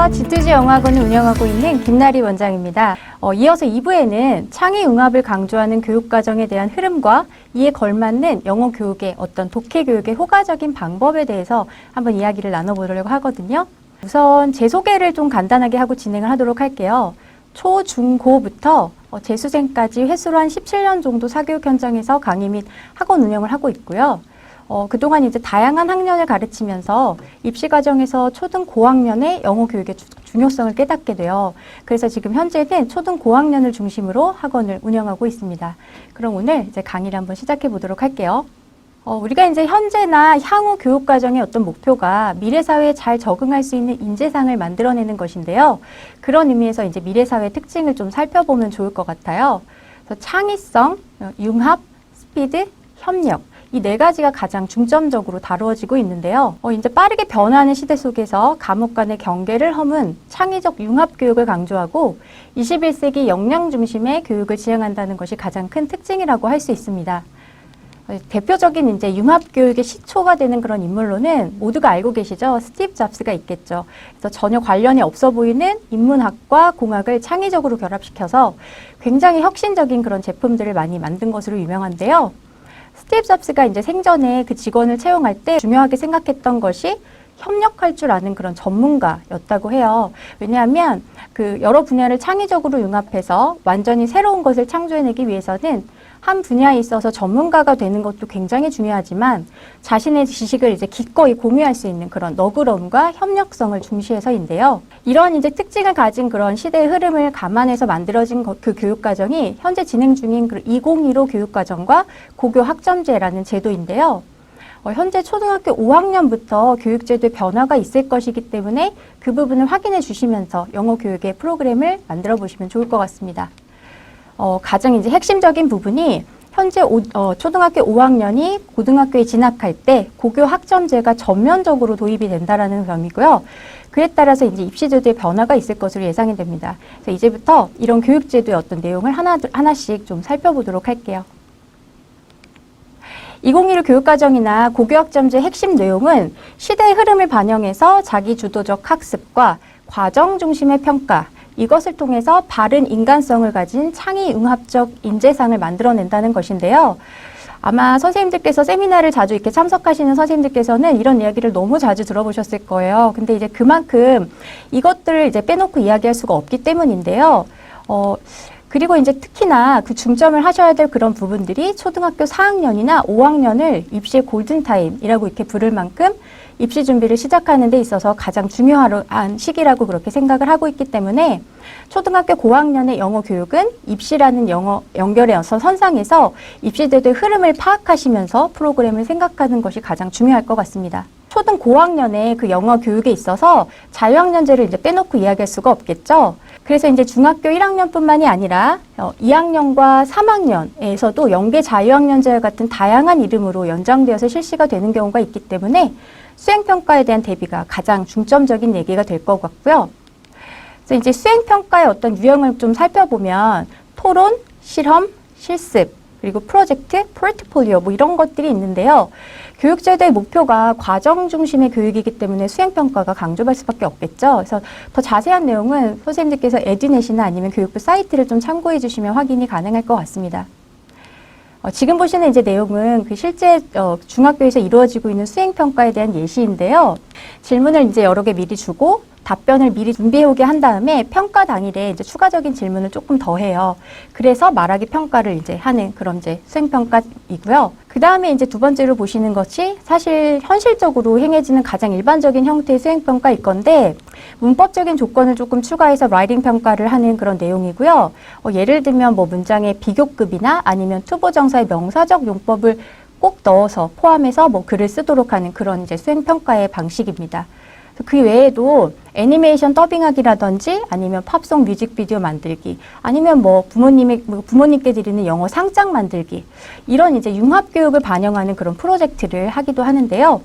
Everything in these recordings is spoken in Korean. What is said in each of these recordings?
안녕하세요. G2G 영어학원을 운영하고 있는 김나리 원장입니다. 이어서 2부에는 창의융합을 강조하는 교육과정에 대한 흐름과 이에 걸맞는 영어 교육의 어떤 독해 교육의 효과적인 방법에 대해서 한번 이야기를 나눠보려고 하거든요. 우선 제 소개를 좀 간단하게 하고 진행을 하도록 할게요. 초, 중, 고부터 재수생까지 횟수로 한 17년 정도 사교육 현장에서 강의 및 학원 운영을 하고 있고요. 그동안 이제 다양한 학년을 가르치면서 입시 과정에서 초등 고학년의 영어 교육의 중요성을 깨닫게 돼요. 그래서 지금 현재는 초등 고학년을 중심으로 학원을 운영하고 있습니다. 그럼 오늘 이제 강의를 한번 시작해 보도록 할게요. 우리가 이제 현재나 향후 교육 과정의 어떤 목표가 미래 사회에 잘 적응할 수 있는 인재상을 만들어내는 것인데요. 그런 의미에서 이제 미래 사회의 특징을 좀 살펴보면 좋을 것 같아요. 그래서 창의성, 융합, 스피드, 협력. 이 네 가지가 가장 중점적으로 다루어지고 있는데요. 이제 빠르게 변화하는 시대 속에서 과목 간의 경계를 허문 창의적 융합 교육을 강조하고 21세기 역량 중심의 교육을 지향한다는 것이 가장 큰 특징이라고 할 수 있습니다. 대표적인 이제 융합 교육의 시초가 되는 그런 인물로는 모두가 알고 계시죠? 스티브 잡스가 있겠죠. 그래서 전혀 관련이 없어 보이는 인문학과 공학을 창의적으로 결합시켜서 굉장히 혁신적인 그런 제품들을 많이 만든 것으로 유명한데요. 스티브 잡스가 이제 생전에 그 직원을 채용할 때 중요하게 생각했던 것이 협력할 줄 아는 그런 전문가였다고 해요. 왜냐하면 그 여러 분야를 창의적으로 융합해서 완전히 새로운 것을 창조해내기 위해서는 한 분야에 있어서 전문가가 되는 것도 굉장히 중요하지만 자신의 지식을 이제 기꺼이 공유할 수 있는 그런 너그러움과 협력성을 중시해서인데요. 이런 이제 특징을 가진 그런 시대의 흐름을 감안해서 만들어진 그 교육과정이 현재 진행 중인 2015 교육과정과 고교 학점제라는 제도인데요. 현재 초등학교 5학년부터 교육제도에 변화가 있을 것이기 때문에 그 부분을 확인해 주시면서 영어 교육의 프로그램을 만들어 보시면 좋을 것 같습니다. 가장 이제 핵심적인 부분이 현재 초등학교 5학년이 고등학교에 진학할 때 고교 학점제가 전면적으로 도입이 된다라는 점이고요. 그에 따라서 이제 입시제도에 변화가 있을 것으로 예상이 됩니다. 그래서 이제부터 이런 교육제도의 어떤 내용을 하나씩 좀 살펴보도록 할게요. 2015 교육과정이나 고교학점제 핵심 내용은 시대의 흐름을 반영해서 자기주도적 학습과 과정 중심의 평가, 이것을 통해서 바른 인간성을 가진 창의융합적 인재상을 만들어낸다는 것인데요. 아마 선생님들께서 세미나를 자주 이렇게 참석하시는 선생님들께서는 이런 이야기를 너무 자주 들어보셨을 거예요. 근데 이제 그만큼 이것들을 이제 빼놓고 이야기할 수가 없기 때문인데요. 그리고 이제 특히나 그 중점을 하셔야 될 그런 부분들이 초등학교 4학년이나 5학년을 입시의 골든타임이라고 이렇게 부를 만큼 입시 준비를 시작하는 데 있어서 가장 중요한 시기라고 그렇게 생각을 하고 있기 때문에 초등학교 고학년의 영어 교육은 입시라는 영어 연결의 선상에서 입시제도의 흐름을 파악하시면서 프로그램을 생각하는 것이 가장 중요할 것 같습니다. 초등 고학년의 그 영어 교육에 있어서 자유학년제를 이제 빼놓고 이야기할 수가 없겠죠. 그래서 이제 중학교 1학년뿐만이 아니라 2학년과 3학년에서도 연계 자유학년제와 같은 다양한 이름으로 연장되어서 실시가 되는 경우가 있기 때문에 수행평가에 대한 대비가 가장 중점적인 얘기가 될 것 같고요. 그래서 이제 수행평가의 어떤 유형을 좀 살펴보면 토론, 실험, 실습, 그리고 프로젝트, 포트폴리오 뭐 이런 것들이 있는데요. 교육제도의 목표가 과정 중심의 교육이기 때문에 수행평가가 강조할 수밖에 없겠죠. 그래서 더 자세한 내용은 선생님들께서 에듀넷이나 아니면 교육부 사이트를 좀 참고해 주시면 확인이 가능할 것 같습니다. 지금 보시는 이제 내용은 그 실제 중학교에서 이루어지고 있는 수행평가에 대한 예시인데요. 질문을 이제 여러 개 미리 주고 답변을 미리 준비해오게 한 다음에 평가 당일에 이제 추가적인 질문을 조금 더 해요. 그래서 말하기 평가를 이제 하는 그런 이제 수행평가이고요. 그 다음에 이제 두 번째로 보시는 것이 사실 현실적으로 행해지는 가장 일반적인 형태의 수행평가일 건데 문법적인 조건을 조금 추가해서 라이팅 평가를 하는 그런 내용이고요. 예를 들면 뭐 문장의 비교급이나 아니면 투보정사의 명사적 용법을 꼭 넣어서 포함해서 뭐 글을 쓰도록 하는 그런 이제 수행평가의 방식입니다. 그 외에도 애니메이션 더빙하기라든지 아니면 팝송 뮤직비디오 만들기 아니면 뭐 부모님께 드리는 영어 상장 만들기 이런 이제 융합교육을 반영하는 그런 프로젝트를 하기도 하는데요.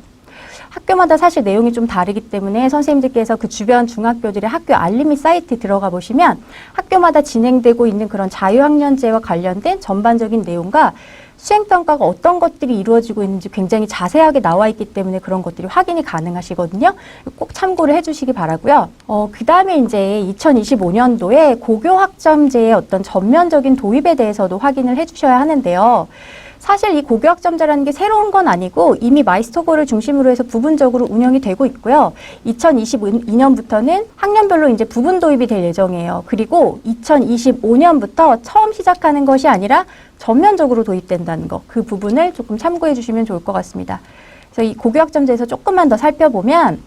학교마다 사실 내용이 좀 다르기 때문에 선생님들께서 그 주변 중학교들의 학교 알림이 사이트에 들어가 보시면 학교마다 진행되고 있는 그런 자유학년제와 관련된 전반적인 내용과 수행평가가 어떤 것들이 이루어지고 있는지 굉장히 자세하게 나와 있기 때문에 그런 것들이 확인이 가능하시거든요. 꼭 참고를 해주시기 바라고요. 그 다음에 이제 2025년도에 고교학점제의 어떤 전면적인 도입에 대해서도 확인을 해주셔야 하는데요. 사실 이 고교학점제라는 게 새로운 건 아니고 이미 마이스터고를 중심으로 해서 부분적으로 운영이 되고 있고요. 2022년부터는 학년별로 이제 부분 도입이 될 예정이에요. 그리고 2025년부터 처음 시작하는 것이 아니라 전면적으로 도입된다는 거, 그 부분을 조금 참고해 주시면 좋을 것 같습니다. 그래서 이 고교학점제에서 조금만 더 살펴보면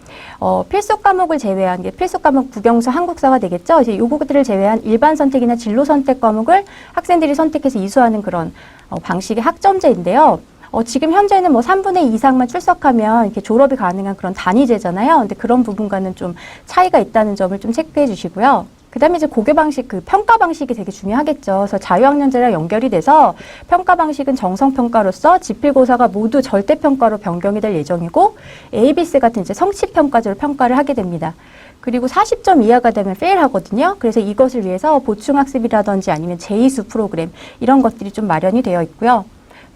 필수 과목을 제외한 게 필수 과목 국영수 한국사가 되겠죠. 이제 요것들을 제외한 일반 선택이나 진로 선택 과목을 학생들이 선택해서 이수하는 그런 방식의 학점제인데요. 지금 현재는 뭐 3분의 2 이상만 출석하면 이렇게 졸업이 가능한 그런 단위제잖아요. 근데 그런 부분과는 좀 차이가 있다는 점을 좀 체크해 주시고요. 그 다음에 이제 고교 방식, 그 평가 방식이 되게 중요하겠죠. 그래서 자유학년제랑 연결이 돼서 평가 방식은 정성평가로서 지필고사가 모두 절대평가로 변경이 될 예정이고 ABS 같은 이제 성취평가제로 평가를 하게 됩니다. 그리고 40점 이하가 되면 페일 하거든요. 그래서 이것을 위해서 보충학습이라든지 아니면 재이수 프로그램 이런 것들이 좀 마련이 되어 있고요.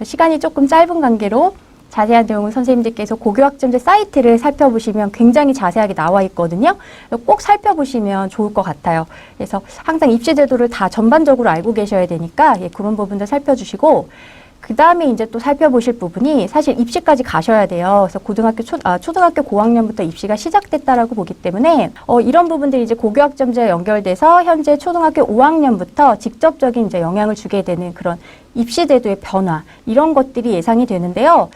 시간이 조금 짧은 관계로 자세한 내용은 선생님들께서 고교학점제 사이트를 살펴보시면 굉장히 자세하게 나와 있거든요. 꼭 살펴보시면 좋을 것 같아요. 그래서 항상 입시 제도를 다 전반적으로 알고 계셔야 되니까 그런 부분들 살펴주시고 그 다음에 이제 또 살펴보실 부분이 사실 입시까지 가셔야 돼요. 그래서 초등학교 고학년부터 입시가 시작됐다라고 보기 때문에 이런 부분들이 이제 고교학점제와 연결돼서 현재 초등학교 5학년부터 직접적인 이제 영향을 주게 되는 그런 입시 제도의 변화 이런 것들이 예상이 되는데요.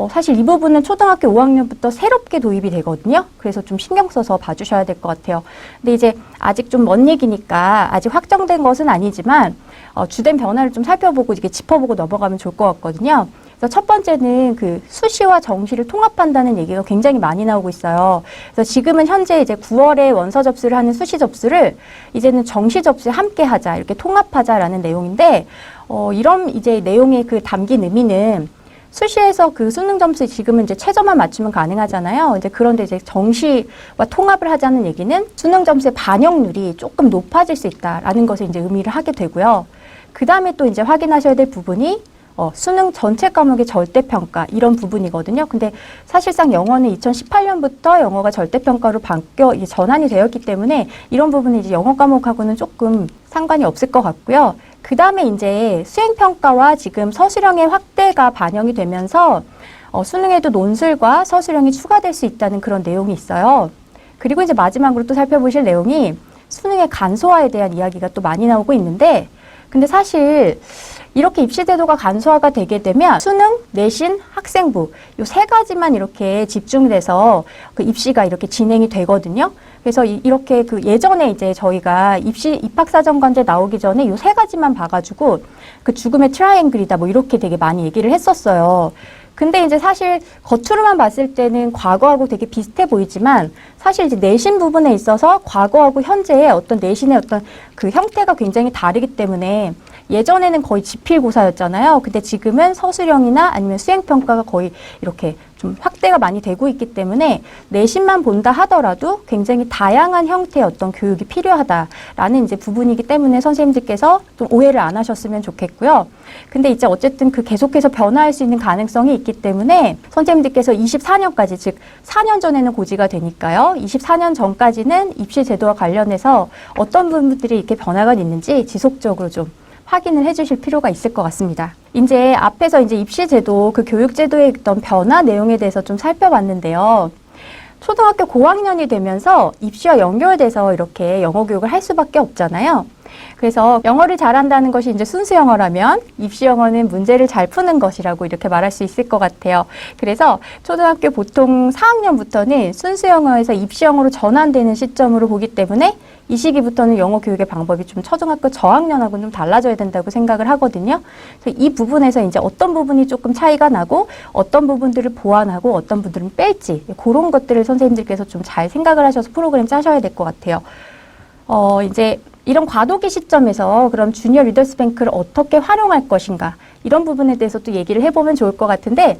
사실 이 부분은 초등학교 5학년부터 새롭게 도입이 되거든요. 그래서 좀 신경 써서 봐주셔야 될 것 같아요. 근데 이제 아직 좀 먼 얘기니까 아직 확정된 것은 아니지만 주된 변화를 좀 살펴보고 이렇게 짚어보고 넘어가면 좋을 것 같거든요. 그래서 첫 번째는 그 수시와 정시를 통합한다는 얘기가 굉장히 많이 나오고 있어요. 그래서 지금은 현재 이제 9월에 원서 접수를 하는 수시 접수를 이제는 정시 접수에 함께 하자, 이렇게 통합하자라는 내용인데, 이런 이제 내용의 그 담긴 의미는 수시에서 그 수능 점수 지금은 이제 최저만 맞추면 가능하잖아요. 이제 그런데 이제 정시와 통합을 하자는 얘기는 수능 점수의 반영률이 조금 높아질 수 있다라는 것을 이제 의미를 하게 되고요. 그 다음에 또 이제 확인하셔야 될 부분이 수능 전체 과목의 절대평가 이런 부분이거든요. 근데 사실상 영어는 2018년부터 영어가 절대평가로 이제 전환이 되었기 때문에 이런 부분은 이제 영어 과목하고는 조금 상관이 없을 것 같고요. 그 다음에 이제 수행평가와 지금 서술형의 확대가 반영이 되면서 수능에도 논술과 서술형이 추가될 수 있다는 그런 내용이 있어요. 그리고 이제 마지막으로 또 살펴보실 내용이 수능의 간소화에 대한 이야기가 또 많이 나오고 있는데, 근데 사실 이렇게 입시 제도가 간소화가 되게 되면 수능, 내신, 학생부 요 세 가지만 이렇게 집중돼서 그 입시가 이렇게 진행이 되거든요. 그래서 이렇게 그 예전에 이제 저희가 입학사정관제 나오기 전에 요 세 가지만 봐가지고 그 죽음의 트라이앵글이다 뭐 이렇게 되게 많이 얘기를 했었어요. 근데 이제 사실 겉으로만 봤을 때는 과거하고 되게 비슷해 보이지만 사실 이제 내신 부분에 있어서 과거하고 현재의 어떤 내신의 어떤 그 형태가 굉장히 다르기 때문에 예전에는 거의 지필고사였잖아요. 근데 지금은 서술형이나 아니면 수행평가가 거의 이렇게 좀 확대가 많이 되고 있기 때문에 내신만 본다 하더라도 굉장히 다양한 형태의 어떤 교육이 필요하다라는 이제 부분이기 때문에 선생님들께서 좀 오해를 안 하셨으면 좋겠고요. 근데 이제 어쨌든 그 계속해서 변화할 수 있는 가능성이 있기 때문에 선생님들께서 24년까지 즉 4년 전에는 고지가 되니까요. 24년 전까지는 입시 제도와 관련해서 어떤 부분들이 이렇게 변화가 있는지 지속적으로 좀 확인을 해주실 필요가 있을 것 같습니다. 이제 앞에서 이제 입시제도, 그 교육제도의 어떤 변화 내용에 대해서 좀 살펴봤는데요. 초등학교 고학년이 되면서 입시와 연결돼서 이렇게 영어 교육을 할 수밖에 없잖아요. 그래서 영어를 잘한다는 것이 이제 순수 영어라면 입시 영어는 문제를 잘 푸는 것이라고 이렇게 말할 수 있을 것 같아요. 그래서 초등학교 보통 4학년부터는 순수 영어에서 입시 영어로 전환되는 시점으로 보기 때문에 이 시기부터는 영어 교육의 방법이 좀 초등학교 저학년하고는 좀 달라져야 된다고 생각을 하거든요. 그래서 이 부분에서 이제 어떤 부분이 조금 차이가 나고 어떤 부분들을 보완하고 어떤 부분들은 뺄지 그런 것들을 선생님들께서 좀 잘 생각을 하셔서 프로그램 짜셔야 될 것 같아요. 이제 이런 과도기 시점에서 그럼 주니어 리더스 뱅크를 어떻게 활용할 것인가 이런 부분에 대해서 또 얘기를 해보면 좋을 것 같은데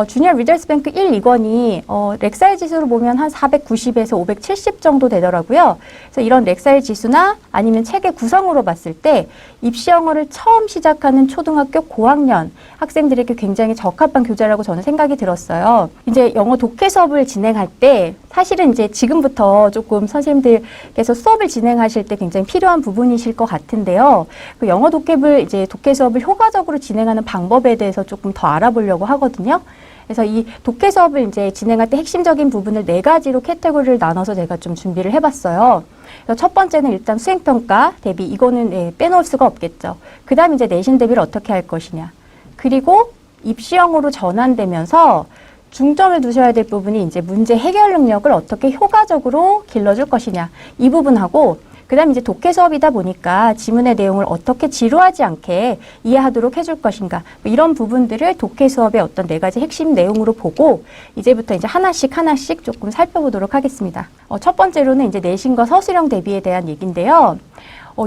주니어 리더스 뱅크 1, 2권이 렉사일 지수로 보면 한 490에서 570 정도 되더라고요. 그래서 이런 렉사일 지수나 아니면 책의 구성으로 봤을 때 입시 영어를 처음 시작하는 초등학교 고학년 학생들에게 굉장히 적합한 교재라고 저는 생각이 들었어요. 이제 영어 독해 수업을 진행할 때 사실은 이제 지금부터 조금 선생님들께서 수업을 진행하실 때 굉장히 필요한 부분이실 것 같은데요. 그 영어 독해 수업을 효과적으로 진행하는 방법에 대해서 조금 더 알아보려고 하거든요. 그래서 이 독해 수업을 이제 진행할 때 핵심적인 부분을 4가지로 카테고리를 나눠서 제가 좀 준비를 해봤어요. 그래서 첫 번째는 일단 수행평가 대비, 이거는 빼놓을 수가 없겠죠. 그 다음 이제 내신 대비를 어떻게 할 것이냐. 그리고 입시형으로 전환되면서 중점을 두셔야 될 부분이 이제 문제 해결 능력을 어떻게 효과적으로 길러줄 것이냐. 이 부분하고, 그 다음 이제 독해 수업이다 보니까 지문의 내용을 어떻게 지루하지 않게 이해하도록 해줄 것인가. 뭐 이런 부분들을 독해 수업의 어떤 4가지 핵심 내용으로 보고 이제부터 이제 하나씩 조금 살펴보도록 하겠습니다. 첫 번째로는 이제 내신과 서술형 대비에 대한 얘기인데요.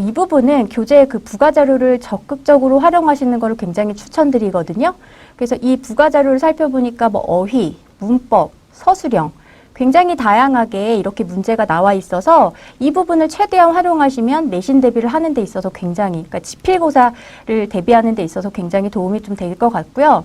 이 부분은 교재의 그 부가자료를 적극적으로 활용하시는 것을 굉장히 추천드리거든요. 그래서 이 부가자료를 살펴보니까 뭐 어휘, 문법, 서술형, 굉장히 다양하게 이렇게 문제가 나와 있어서 이 부분을 최대한 활용하시면 내신 대비를 하는 데 있어서 굉장히, 그러니까 지필고사를 대비하는 데 있어서 굉장히 도움이 좀 될 것 같고요.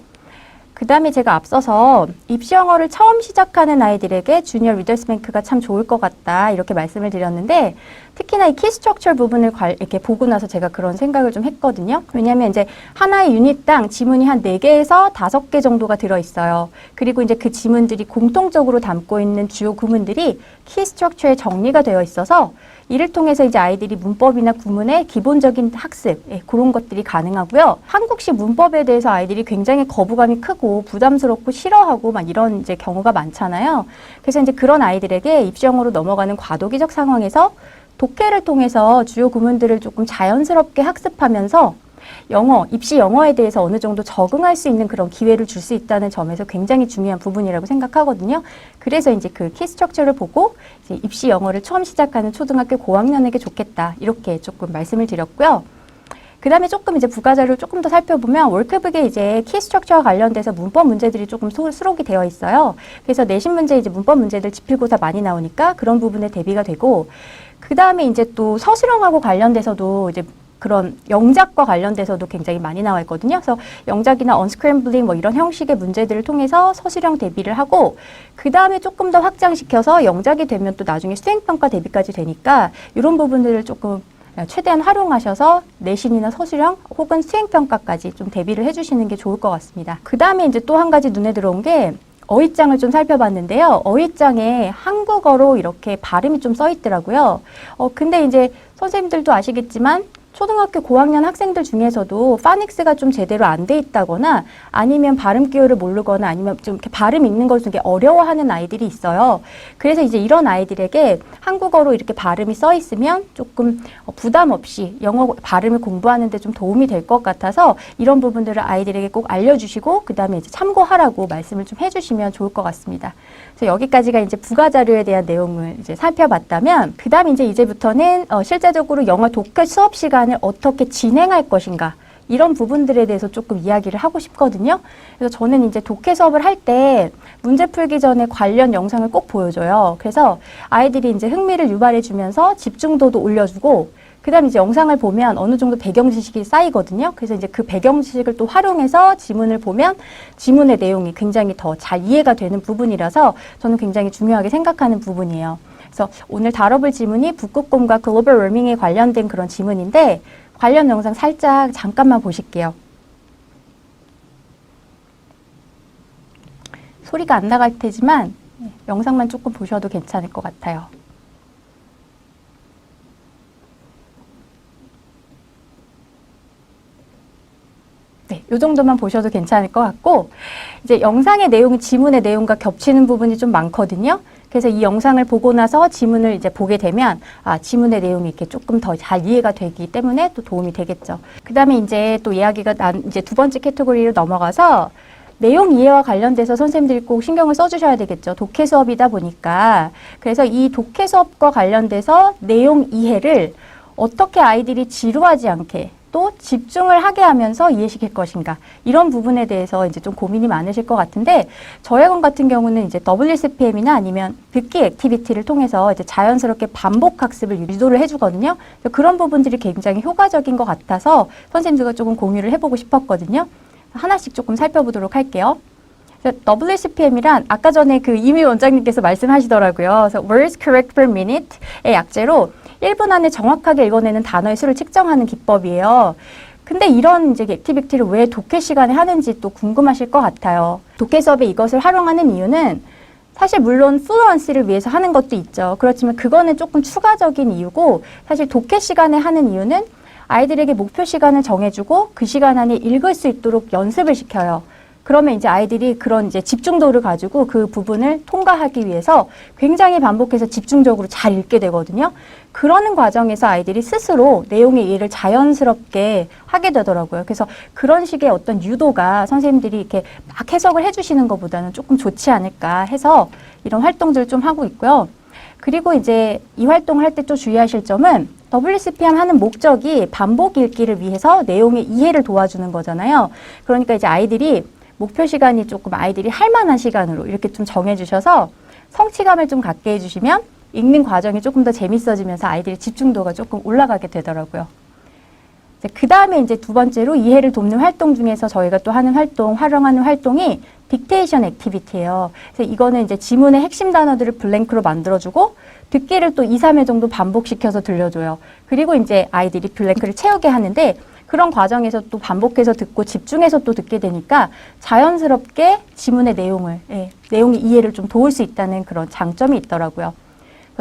그 다음에 제가 앞서서 입시 영어를 처음 시작하는 아이들에게 주니어 리더스 뱅크가 참 좋을 것 같다 이렇게 말씀을 드렸는데 특히나 이 키 스트럭처 부분을 이렇게 보고 나서 제가 그런 생각을 좀 했거든요. 왜냐하면 이제 하나의 유닛당 지문이 한 4개에서 5개 정도가 들어있어요. 그리고 이제 그 지문들이 공통적으로 담고 있는 주요 구문들이 키 스트럭처에 정리가 되어 있어서 이를 통해서 이제 아이들이 문법이나 구문의 기본적인 학습, 그런 것들이 가능하고요. 한국식 문법에 대해서 아이들이 굉장히 거부감이 크고 부담스럽고 싫어하고 막 이런 이제 경우가 많잖아요. 그래서 이제 그런 아이들에게 입시영어로 넘어가는 과도기적 상황에서 독해를 통해서 주요 구문들을 조금 자연스럽게 학습하면서 입시 영어에 대해서 어느 정도 적응할 수 있는 그런 기회를 줄 수 있다는 점에서 굉장히 중요한 부분이라고 생각하거든요. 그래서 이제 그 키 스트럭처를 보고 이제 입시 영어를 처음 시작하는 초등학교 고학년에게 좋겠다. 이렇게 조금 말씀을 드렸고요. 그 다음에 조금 이제 부가자료를 조금 더 살펴보면 월크북에 이제 키 스트럭처와 관련돼서 문법 문제들이 조금 수록이 되어 있어요. 그래서 내신 문제 이제 문법 문제들 지필고사 많이 나오니까 그런 부분에 대비가 되고 그 다음에 이제 또 서술형하고 관련돼서도 이제 그런 영작과 관련돼서도 굉장히 많이 나와 있거든요. 그래서 영작이나 언스크램블링 뭐 이런 형식의 문제들을 통해서 서술형 대비를 하고 그 다음에 조금 더 확장시켜서 영작이 되면 또 나중에 수행평가 대비까지 되니까 이런 부분들을 조금 최대한 활용하셔서 내신이나 서술형 혹은 수행평가까지 좀 대비를 해주시는 게 좋을 것 같습니다. 그 다음에 이제 또 한 가지 눈에 들어온 게 어휘장을 좀 살펴봤는데요. 어휘장에 한국어로 이렇게 발음이 좀 써 있더라고요. 근데 이제 선생님들도 아시겠지만 초등학교 고학년 학생들 중에서도 파닉스가 좀 제대로 안 돼 있다거나 아니면 발음 기호를 모르거나 아니면 좀 이렇게 발음 읽는 걸 좀 어려워하는 아이들이 있어요. 그래서 이제 이런 아이들에게 한국어로 이렇게 발음이 써 있으면 조금 부담 없이 영어 발음을 공부하는 데 좀 도움이 될 것 같아서 이런 부분들을 아이들에게 꼭 알려주시고 그 다음에 이제 참고하라고 말씀을 좀 해주시면 좋을 것 같습니다. 그래서 여기까지가 이제 부가자료에 대한 내용을 이제 살펴봤다면 그 다음 이제부터는 실제적으로 영어 독해 수업 시간을 어떻게 진행할 것인가 이런 부분들에 대해서 조금 이야기를 하고 싶거든요. 그래서 저는 이제 독해 수업을 할 때 문제 풀기 전에 관련 영상을 꼭 보여줘요. 그래서 아이들이 이제 흥미를 유발해 주면서 집중도도 올려주고 그 다음에 이제 영상을 보면 어느 정도 배경 지식이 쌓이거든요. 그래서 이제 그 배경 지식을 또 활용해서 지문을 보면 지문의 내용이 굉장히 더 잘 이해가 되는 부분이라서 저는 굉장히 중요하게 생각하는 부분이에요. 그래서 오늘 다뤄볼 지문이 북극곰과 글로벌 워밍에 관련된 그런 지문인데 관련 영상 살짝 잠깐만 보실게요. 소리가 안 나갈 테지만 영상만 조금 보셔도 괜찮을 것 같아요. 네, 이 정도만 보셔도 괜찮을 것 같고 이제 영상의 내용이 지문의 내용과 겹치는 부분이 좀 많거든요. 그래서 이 영상을 보고 나서 지문을 이제 보게 되면 지문의 내용이 이렇게 조금 더 잘 이해가 되기 때문에 또 도움이 되겠죠. 그 다음에 이제 또 이야기가 이제 두 번째 카테고리로 넘어가서 내용 이해와 관련돼서 선생님들이 꼭 신경을 써주셔야 되겠죠. 독해 수업이다 보니까. 그래서 이 독해 수업과 관련돼서 내용 이해를 어떻게 아이들이 지루하지 않게 또 집중을 하게 하면서 이해시킬 것인가 이런 부분에 대해서 이제 좀 고민이 많으실 것 같은데 저희 학원 같은 경우는 이제 WSPM이나 아니면 듣기 액티비티를 통해서 이제 자연스럽게 반복 학습을 유도를 해주거든요. 그런 부분들이 굉장히 효과적인 것 같아서 선생님들과 조금 공유를 해보고 싶었거든요. 하나씩 조금 살펴보도록 할게요. WSPM이란 아까 전에 그 이미 원장님께서 말씀하시더라고요. 그래서 Words Correct Per Minute의 약재로 1분 안에 정확하게 읽어내는 단어의 수를 측정하는 기법이에요. 근데 이런 이제 액티비티를 왜 독해 시간에 하는지 또 궁금하실 것 같아요. 독해 수업에 이것을 활용하는 이유는 사실 물론 플루언시를 위해서 하는 것도 있죠. 그렇지만 그거는 조금 추가적인 이유고 사실 독해 시간에 하는 이유는 아이들에게 목표 시간을 정해주고 그 시간 안에 읽을 수 있도록 연습을 시켜요. 그러면 이제 아이들이 그런 이제 집중도를 가지고 그 부분을 통과하기 위해서 굉장히 반복해서 집중적으로 잘 읽게 되거든요. 그러는 과정에서 아이들이 스스로 내용의 이해를 자연스럽게 하게 되더라고요. 그래서 그런 식의 어떤 유도가 선생님들이 이렇게 막 해석을 해주시는 것보다는 조금 좋지 않을까 해서 이런 활동들을 좀 하고 있고요. 그리고 이제 이 활동을 할 때 또 주의하실 점은 WSPM 하는 목적이 반복 읽기를 위해서 내용의 이해를 도와주는 거잖아요. 그러니까 이제 아이들이 목표 시간이 조금 아이들이 할 만한 시간으로 이렇게 좀 정해주셔서 성취감을 좀 갖게 해주시면 읽는 과정이 조금 더 재밌어지면서 아이들의 집중도가 조금 올라가게 되더라고요. 그 다음에 이제 두 번째로 이해를 돕는 활동 중에서 저희가 또 하는 활동, 활용하는 활동이 딕테이션 액티비티예요. 그래서 이거는 이제 지문의 핵심 단어들을 블랭크로 만들어주고 듣기를 또 2, 3회 정도 반복시켜서 들려줘요. 그리고 이제 아이들이 블랭크를 채우게 하는데 그런 과정에서 또 반복해서 듣고 집중해서 또 듣게 되니까 자연스럽게 지문의 내용을, 내용의 이해를 좀 도울 수 있다는 그런 장점이 있더라고요.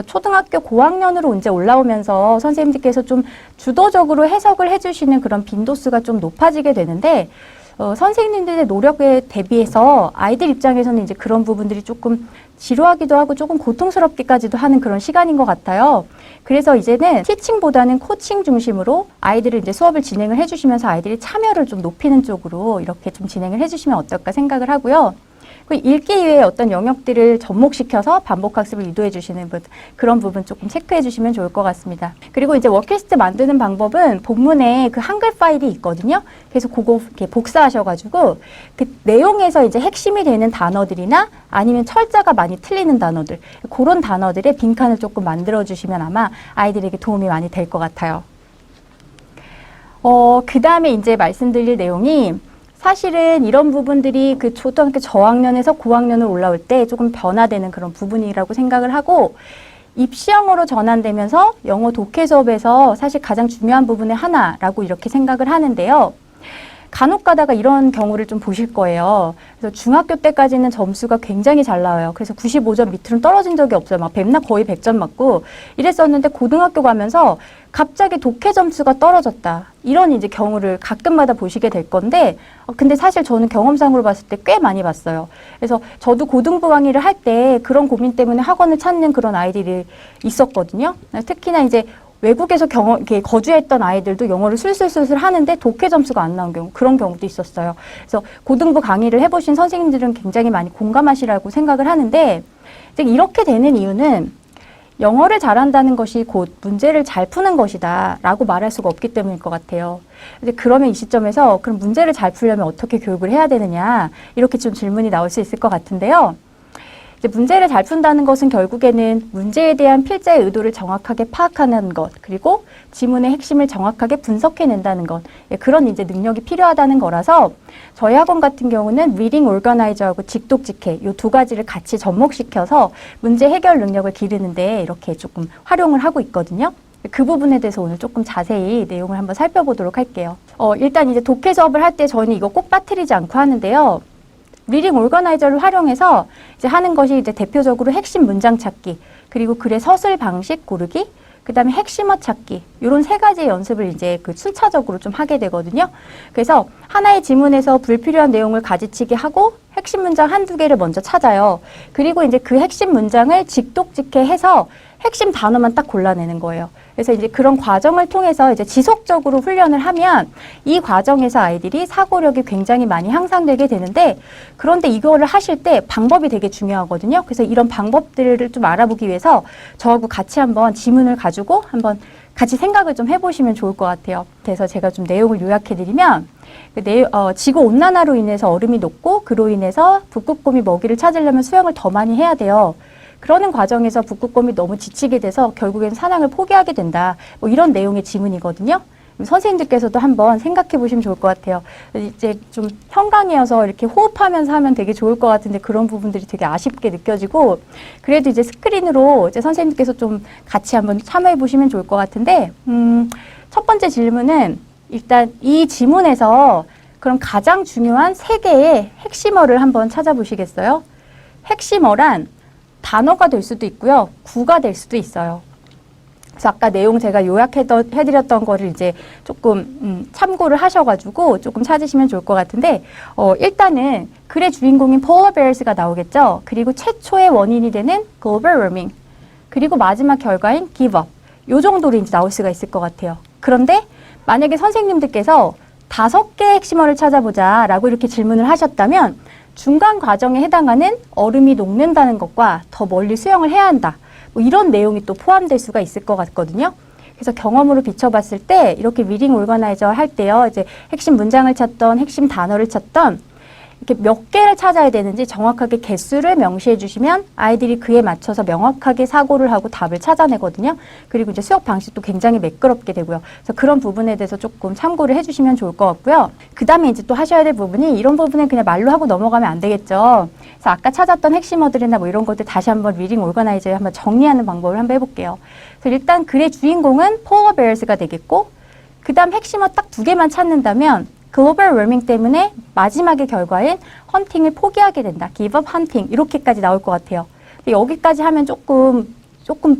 초등학교 고학년으로 이제 올라오면서 선생님들께서 좀 주도적으로 해석을 해주시는 그런 빈도수가 좀 높아지게 되는데 선생님들의 노력에 대비해서 아이들 입장에서는 이제 그런 부분들이 조금 지루하기도 하고 조금 고통스럽기까지도 하는 그런 시간인 것 같아요. 그래서 이제는 티칭보다는 코칭 중심으로 아이들을 이제 수업을 진행을 해주시면서 아이들이 참여를 좀 높이는 쪽으로 이렇게 좀 진행을 해주시면 어떨까 생각을 하고요. 읽기 외에 어떤 영역들을 접목시켜서 반복 학습을 유도해 주시는 그런 부분 조금 체크해 주시면 좋을 것 같습니다. 그리고 이제 워크리스트 만드는 방법은 본문에 그 한글 파일이 있거든요. 그래서 그거 이렇게 복사하셔가지고 그 내용에서 이제 핵심이 되는 단어들이나 아니면 철자가 많이 틀리는 단어들 그런 단어들의 빈칸을 조금 만들어 주시면 아마 아이들에게 도움이 많이 될 것 같아요. 그 다음에 이제 말씀드릴 내용이 사실은 이런 부분들이 그 초등학교 저학년에서 고학년으로 올라올 때 조금 변화되는 그런 부분이라고 생각을 하고 입시영어로 전환되면서 영어 독해 수업에서 사실 가장 중요한 부분의 하나라고 이렇게 생각을 하는데요. 간혹 가다가 이런 경우를 좀 보실 거예요. 그래서 중학교 때까지는 점수가 굉장히 잘 나와요. 그래서 95점 밑으로는 떨어진 적이 없어요. 막 뱀나 거의 100점 맞고 이랬었는데 고등학교 가면서 갑자기 독해 점수가 떨어졌다. 이런 이제 경우를 가끔마다 보시게 될 건데 근데 사실 저는 경험상으로 봤을 때 꽤 많이 봤어요. 그래서 저도 고등부 강의를 할 때 그런 고민 때문에 학원을 찾는 그런 아이들이 있었거든요. 특히나 이제 외국에서 이렇게 거주했던 아이들도 영어를 술술술술 하는데 독해 점수가 안 나온 경우, 그런 경우도 있었어요. 그래서 고등부 강의를 해보신 선생님들은 굉장히 많이 공감하시라고 생각을 하는데, 이렇게 되는 이유는 영어를 잘한다는 것이 곧 문제를 잘 푸는 것이다 라고 말할 수가 없기 때문일 것 같아요. 그러면 이 시점에서 그럼 문제를 잘 풀려면 어떻게 교육을 해야 되느냐, 이렇게 좀 질문이 나올 수 있을 것 같은데요. 문제를 잘 푼다는 것은 결국에는 문제에 대한 필자의 의도를 정확하게 파악하는 것, 그리고 지문의 핵심을 정확하게 분석해낸다는 것, 그런 이제 능력이 필요하다는 거라서 저희 학원 같은 경우는 리딩 오르거나이저하고 직독직해 이 두 가지를 같이 접목시켜서 문제 해결 능력을 기르는데 이렇게 조금 활용을 하고 있거든요. 그 부분에 대해서 오늘 조금 자세히 내용을 한번 살펴보도록 할게요. 일단 이제 독해 수업을 할 때 저는 이거 꼭 빠뜨리지 않고 하는데요. 리딩 오르거나이저를 활용해서 이제 하는 것이 이제 대표적으로 핵심 문장 찾기, 그리고 글의 서술 방식 고르기, 그 다음에 핵심어 찾기, 이런 세 가지 연습을 이제 그 순차적으로 좀 하게 되거든요. 그래서 하나의 지문에서 불필요한 내용을 가지치기 하고 핵심 문장 한두 개를 먼저 찾아요. 그리고 이제 그 핵심 문장을 직독직해해서 핵심 단어만 딱 골라내는 거예요. 그래서 이제 그런 과정을 통해서 이제 지속적으로 훈련을 하면 이 과정에서 아이들이 사고력이 굉장히 많이 향상되게 되는데, 그런데 이거를 하실 때 방법이 되게 중요하거든요. 그래서 이런 방법들을 좀 알아보기 위해서 저하고 같이 한번 지문을 가지고 한번 같이 생각을 좀 해보시면 좋을 것 같아요. 그래서 제가 좀 내용을 요약해드리면 지구온난화로 인해서 얼음이 녹고 그로 인해서 북극곰이 먹이를 찾으려면 수영을 더 많이 해야 돼요. 그러는 과정에서 북극곰이 너무 지치게 돼서 결국엔 사냥을 포기하게 된다. 뭐 이런 내용의 지문이거든요. 선생님들께서도 한번 생각해 보시면 좋을 것 같아요. 이제 좀 현강이어서 이렇게 호흡하면서 하면 되게 좋을 것 같은데 그런 부분들이 되게 아쉽게 느껴지고 그래도 이제 스크린으로 이제 선생님께서 좀 같이 한번 참여해 보시면 좋을 것 같은데 첫 번째 질문은 일단 이 지문에서 그럼 가장 중요한 세 개의 핵심어를 한번 찾아보시겠어요? 핵심어란 단어가 될 수도 있고요. 구가 될 수도 있어요. 그래서 아까 내용 제가 요약해드렸던 거를 이제 조금 참고를 하셔가지고 조금 찾으시면 좋을 것 같은데 일단은 글의 주인공인 polar bears가 나오겠죠. 그리고 최초의 원인이 되는 global warming 그리고 마지막 결과인 give up 요 정도로 이제 나올 수가 있을 것 같아요. 그런데 만약에 선생님들께서 5개의 핵심어를 찾아보자 라고 이렇게 질문을 하셨다면 중간 과정에 해당하는 얼음이 녹는다는 것과 더 멀리 수영을 해야 한다. 뭐 이런 내용이 또 포함될 수가 있을 것 같거든요. 그래서 경험으로 비춰봤을 때 이렇게 리딩 오르거나이저 할 때요. 이제 핵심 문장을 찾던 핵심 단어를 찾던 이렇게 몇 개를 찾아야 되는지 정확하게 개수를 명시해 주시면 아이들이 그에 맞춰서 명확하게 사고를 하고 답을 찾아내거든요. 그리고 이제 수업 방식도 굉장히 매끄럽게 되고요. 그래서 그런 부분에 대해서 조금 참고를 해주시면 좋을 것 같고요. 그 다음에 이제 또 하셔야 될 부분이 이런 부분은 그냥 말로 하고 넘어가면 안 되겠죠. 그래서 아까 찾았던 핵심어들이나 뭐 이런 것들 다시 한번 리딩 오르거나이저에 한번 정리하는 방법을 한번 해볼게요. 그래서 일단 글의 주인공은 polar bears가 되겠고 그 다음 핵심어 딱 2개만 찾는다면 글로벌 워밍 때문에 마지막의 결과인 헌팅을 포기하게 된다. give up hunting 이렇게까지 나올 것 같아요. 근데 여기까지 하면 조금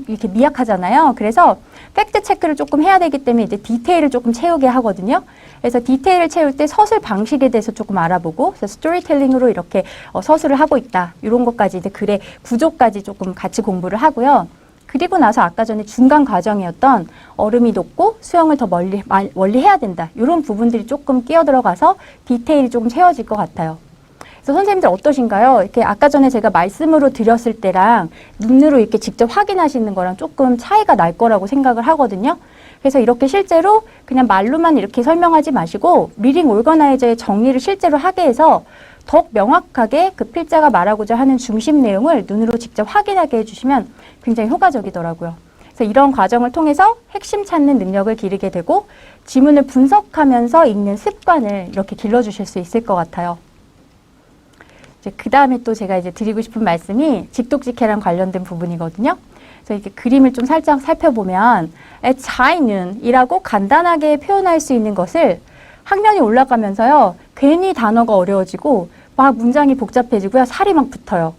이렇게 미약하잖아요. 그래서 팩트 체크를 조금 해야 되기 때문에 이제 디테일을 조금 채우게 하거든요. 그래서 디테일을 채울 때 서술 방식에 대해서 조금 알아보고 그래서 스토리텔링으로 이렇게 서술을 하고 있다. 이런 것까지 이제 글의 구조까지 조금 같이 공부를 하고요. 그리고 나서 아까 전에 중간 과정이었던 얼음이 녹고 수영을 더 멀리 해야 된다. 이런 부분들이 조금 끼어 들어가서 디테일이 조금 채워질 것 같아요. 그래서 선생님들 어떠신가요? 이렇게 아까 전에 제가 말씀으로 드렸을 때랑 눈으로 이렇게 직접 확인하시는 거랑 조금 차이가 날 거라고 생각을 하거든요. 그래서 이렇게 실제로 그냥 말로만 이렇게 설명하지 마시고 리딩 오르거나이저의 정리를 실제로 하게 해서 더욱 명확하게 그 필자가 말하고자 하는 중심 내용을 눈으로 직접 확인하게 해주시면 굉장히 효과적이더라고요. 그래서 이런 과정을 통해서 핵심 찾는 능력을 기르게 되고 지문을 분석하면서 읽는 습관을 이렇게 길러주실 수 있을 것 같아요. 이제 그 다음에 또 제가 이제 드리고 싶은 말씀이 직독직해랑 관련된 부분이거든요. 그래서 이렇게 그림을 좀 살짝 살펴보면 at high noon이라고 간단하게 표현할 수 있는 것을 학년이 올라가면서요. 괜히 단어가 어려워지고 막 문장이 복잡해지고요. 살이 막 붙어요.